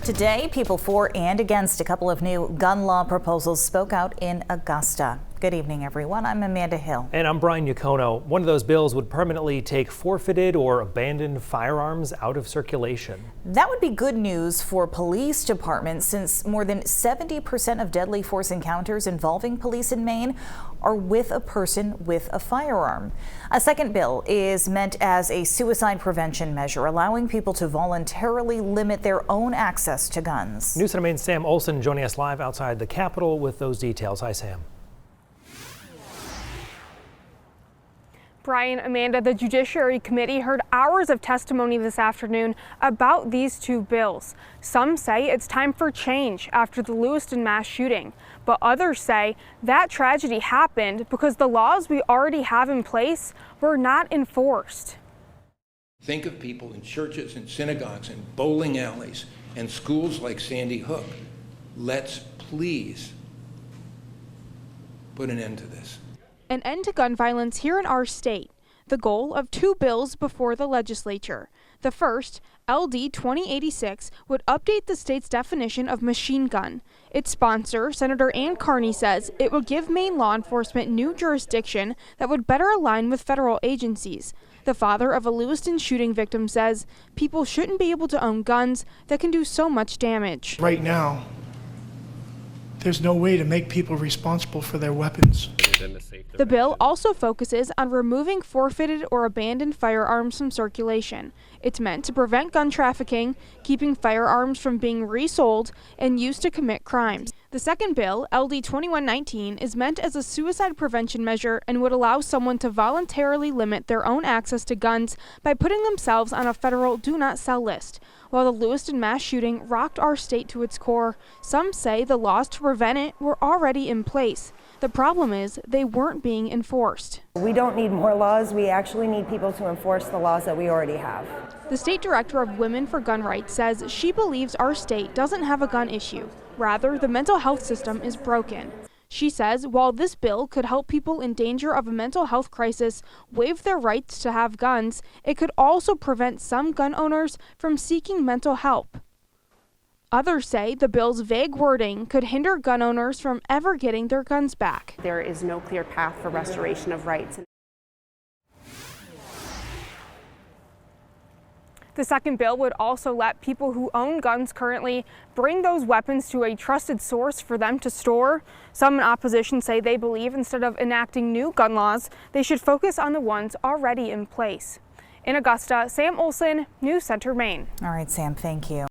Today, people for and against a couple of new gun law proposals spoke out in Augusta. Good evening, everyone. I'm Amanda Hill. And I'm Brian Yacono. One of those bills would permanently take forfeited or abandoned firearms out of circulation. That would be good news for police departments, since more than 70% of deadly force encounters involving police in Maine are with a person with a firearm. A second bill is meant as a suicide prevention measure, allowing people to voluntarily limit their own access to guns. News Center Maine's Sam Olson joining us live outside the Capitol with those details. Hi, Sam. Brian, Amanda, the Judiciary Committee heard hours of testimony this afternoon about these two bills. Some say it's time for change after the Lewiston mass shooting, but others say that tragedy happened because the laws we already have in place were not enforced. Think of people in churches and synagogues and bowling alleys and schools like Sandy Hook. Let's please put an end to this. An end to gun violence here in our state, the goal of two bills before the legislature. The first, LD 2086, would update the state's definition of machine gun. Its sponsor, Senator Ann Carney, says it would give Maine law enforcement new jurisdiction that would better align with federal agencies. The father of a Lewiston shooting victim says people shouldn't be able to own guns that can do so much damage. Right now, there's no way to make people responsible for their weapons. The bill also focuses on removing forfeited or abandoned firearms from circulation. It's meant to prevent gun trafficking, keeping firearms from being resold and used to commit crimes. The second bill, LD 2119, is meant as a suicide prevention measure and would allow someone to voluntarily limit their own access to guns by putting themselves on a federal do not sell list. While the Lewiston mass shooting rocked our state to its core, some say the laws to prevent it were already in place. The problem is they weren't being enforced. We don't need more laws. We actually need people to enforce the laws that we already have. The state director of Women for Gun Rights says she believes our state doesn't have a gun issue. Rather, the mental health system is broken. She says while this bill could help people in danger of a mental health crisis waive their rights to have guns, it could also prevent some gun owners from seeking mental help. Others say the bill's vague wording could hinder gun owners from ever getting their guns back. There is no clear path for restoration of rights. The second bill would also let people who own guns currently bring those weapons to a trusted source for them to store. Some in opposition say they believe instead of enacting new gun laws, they should focus on the ones already in place. In Augusta, Sam Olson, News Center, Maine. All right, Sam, thank you.